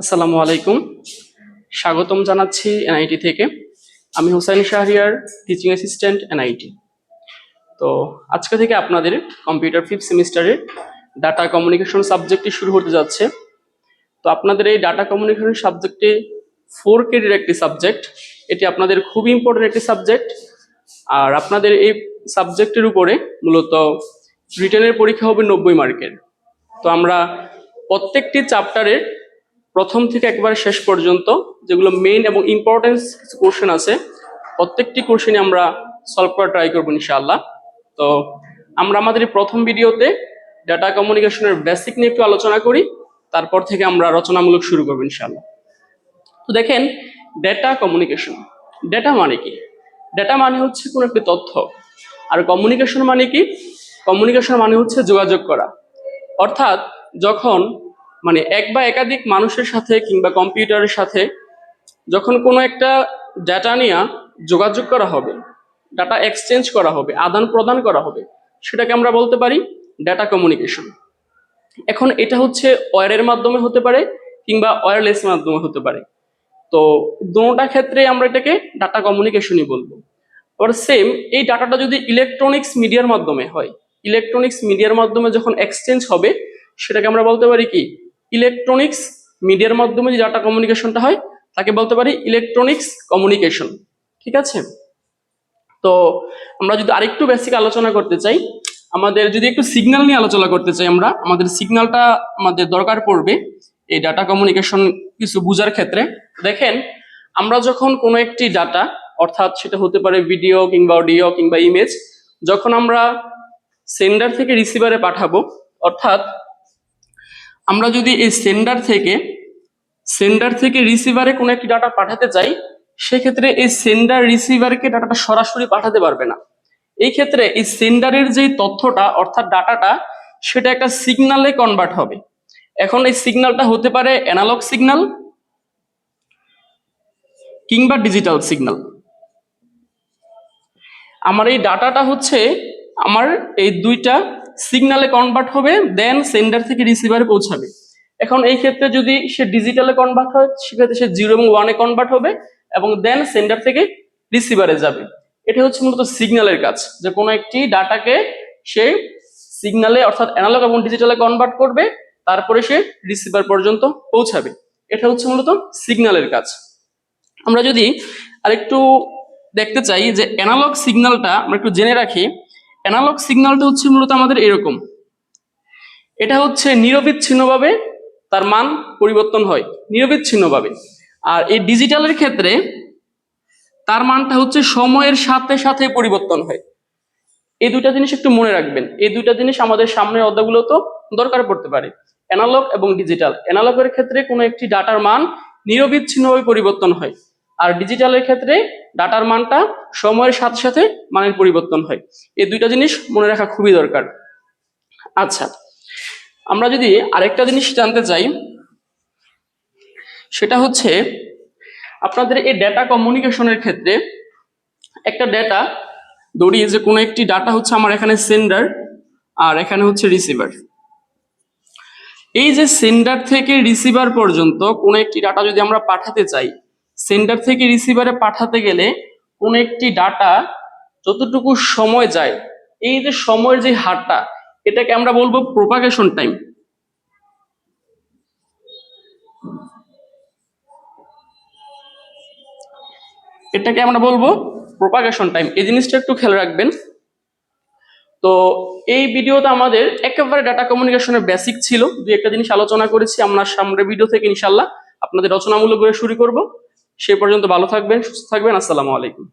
আসসালামু আলাইকুম। স্বাগতম জানাচ্ছি এনআইটি থেকে। আমি Hussain Shahriar, teaching assistant NIT. তো আজকে থেকে আপনাদের কম্পিউটার ফিফথ সেমিস্টারের ডাটা কমিউনিকেশন সাবজেক্টটি শুরু হতে যাচ্ছে। তো আপনাদের এই ডাটা কমিউনিকেশন সাবজেক্টে 4 ক্রেডিটের একটি সাবজেক্ট। এটি আপনাদের খুবই ইম্পর্টেন্ট একটি সাবজেক্ট। আর আপনাদের এই সাবজেক্টের উপরে মূলত রিটেনের পরীক্ষা হবে 90 মার্কের। তো আমরা প্রত্যেকটি চ্যাপ্টারের প্রথম থেকে একবারে শেষ পর্যন্ত যেগুলো মেইন এবং ইম্পর্টেন্স কিছু কোশ্চেন আছে, প্রত্যেকটি কোশ্চেনই আমরা সলভ করা ট্রাই করবো ইনশাআল্লাহ। তো আমরা আমাদের এই প্রথম ভিডিওতে ডাটা কমিউনিকেশনের বেসিক নিয়ে একটু আলোচনা করি, তারপর থেকে আমরা রচনামূলক শুরু করবো ইনশাআল্লাহ। তো দেখেন, ডেটা কমিউনিকেশন, ডেটা মানে কি? ডেটা মানে হচ্ছে কোনো একটি তথ্য। আর কমিউনিকেশন মানে কি? কমিউনিকেশন মানে হচ্ছে যোগাযোগ করা। অর্থাৎ যখন এক বা একাধিক মানুষের সাথে কিংবা কম্পিউটারের সাথে যখন কোনো একটা ডেটা নিয়ে যোগাযোগ করা হবে, ডাটা এক্সচেঞ্জ করা হবে, আদান প্রদান করা হবে, সেটাকে আমরা বলতে পারি ডেটা কমিউনিকেশন। এখন এটা হচ্ছে ওয়্যারের মাধ্যমে হতে পারে কিংবা ওয়্যারলেস মাধ্যমে হতে পারে। তো দুটোটা ক্ষেত্রে আমরা এটাকে ডাটা কমিউনিকেশনই বলবো। আবার সেম এই ডাটাটা যদি ইলেকট্রনিক্স মিডিয়ার মাধ্যমে হয়, ইলেকট্রনিক্স মিডিয়ার মাধ্যমে যখন এক্সচেঞ্জ হবে, সেটাকে আমরা বলতে পারি কি? ইলেকট্রনিক্স মিডিয়ার মাধ্যমে যে ডাটা কমিউনিকেশনটা হয় তাকে বলতে পারি ইলেকট্রনিক্স কমিউনিকেশন। ঠিক আছে? তো আমরা যদি আরেকটু বেসিক আলোচনা করতে চাই, আমাদের যদি একটু সিগন্যাল নিয়ে আলোচনা করতে চাই, আমাদের সিগন্যালটা আমাদের দরকার পড়বে এই ডাটা কমিউনিকেশন কিছু বোঝার ক্ষেত্রে। দেখেন, আমরা যখন কোনো একটি ডাটা, অর্থাৎ সেটা হতে পারে ভিডিও কিংবা অডিও কিংবা ইমেজ, যখন আমরা সেন্ডার থেকে রিসিভারে পাঠাবো, অর্থাৎ আমরা যদি এই সেন্ডার থেকে রিসিভারে কোনো একটি ডাটা পাঠাতে চাই, সেক্ষেত্রে এই সেন্ডার রিসিভারকে ডাটাটা সরাসরি পাঠাতে পারবে না। এই ক্ষেত্রে এই সেন্ডারের যে তথ্যটা, অর্থাৎ ডাটাটা, সেটা একটা সিগন্যালে কনভার্ট হবে। এখন এই সিগন্যালটা হতে পারে অ্যানালগ সিগন্যাল কিংবা ডিজিটাল সিগন্যাল। আমার এই ডাটাটা হচ্ছে আমার এই দুইটা সিগন্যালে কনভার্ট হবে, দেন সেন্ডার থেকে রিসিভারে পৌঁছাবে। এখন এই ক্ষেত্রে যদি সে ডিজিটালে কনভার্ট হয়, সেক্ষেত্রে সে 0 এবং 1-এ কনভার্ট হবে এবং দেন সেন্ডার থেকে রিসিভারে যাবে। এটা হচ্ছে মূলত সিগন্যালের কাজ, যে কোনো একটি ডাটাকে সে সিগন্যালে অর্থাৎ অ্যানালগ এবং ডিজিটালে কনভার্ট করবে, তারপরে সে রিসিভার পর্যন্ত পৌঁছাবে। এটা হচ্ছে মূলত সিগন্যালের কাজ। আমরা যদি আরেকটু দেখতে চাই যে অ্যানালগ সিগন্যালটা আমরা একটু জেনে রাখি। অ্যানালগ সিগন্যালটা হচ্ছে মূলত আমাদের এরকম, এটা হচ্ছে নিরবিচ্ছিন্নভাবে তার মান পরিবর্তন হয়, নিরবিচ্ছিন্নভাবে। আর এই ডিজিটালের ক্ষেত্রে তার মানটা হচ্ছে সময়ের সাথে সাথে পরিবর্তন হয়। এই দুইটা জিনিস একটু মনে রাখবেন, এই দুইটা জিনিস আমাদের সামনের অধ্যায়গুলো তো দরকার পড়তে পারে। অ্যানালগ এবং ডিজিটাল, অ্যানালগের ক্ষেত্রে কোনো একটি ডাটার মান নিরবিচ্ছিন্নভাবে পরিবর্তন হয়, আর ডিজিটালের ক্ষেত্রে ডাটার মানটা সময়ের সাথে সাথে মানের পরিবর্তন হয়। এই দুইটা জিনিস মনে রাখা খুবই দরকার। আচ্ছা, আমরা যদি আরেকটা জিনিস জানতে চাই, সেটা হচ্ছে আপনাদের এই ডেটা কমিউনিকেশনের ক্ষেত্রে একটা ডেটা ধরি যে কোনো একটি ডাটা হচ্ছে আমার এখানে সেন্ডার আর এখানে হচ্ছে রিসিভার। এই যে সেন্ডার থেকে রিসিভার পর্যন্ত কোনো একটি ডাটা যদি আমরা পাঠাতে চাই, সেন্ডার থেকে রিসিভারে পাঠাতে গেলে কোনো একটি ডাটা যতটুকু সময় যায়, এই যে সময়ের যে হারটা, এটাকে আমরা বলবো প্রোপাগেশন টাইম। এটাকে আমরা বলবো প্রোপাগেশন টাইম। এই জিনিসটা একটু খেয়াল রাখবেন। তো এই ভিডিওতে আমাদের একেবারে ডাটা কমিউনিকেশনের বেসিক ছিল, দুই একটা জিনিস আলোচনা করেছি। আমরা সামনের ভিডিও থেকে ইনশাল্লাহ আপনাদের রচনামূলক করে শুরু করব। সে পর্যন্ত ভালো থাকবেন, সুস্থ থাকবেন। আসসালামু আলাইকুম।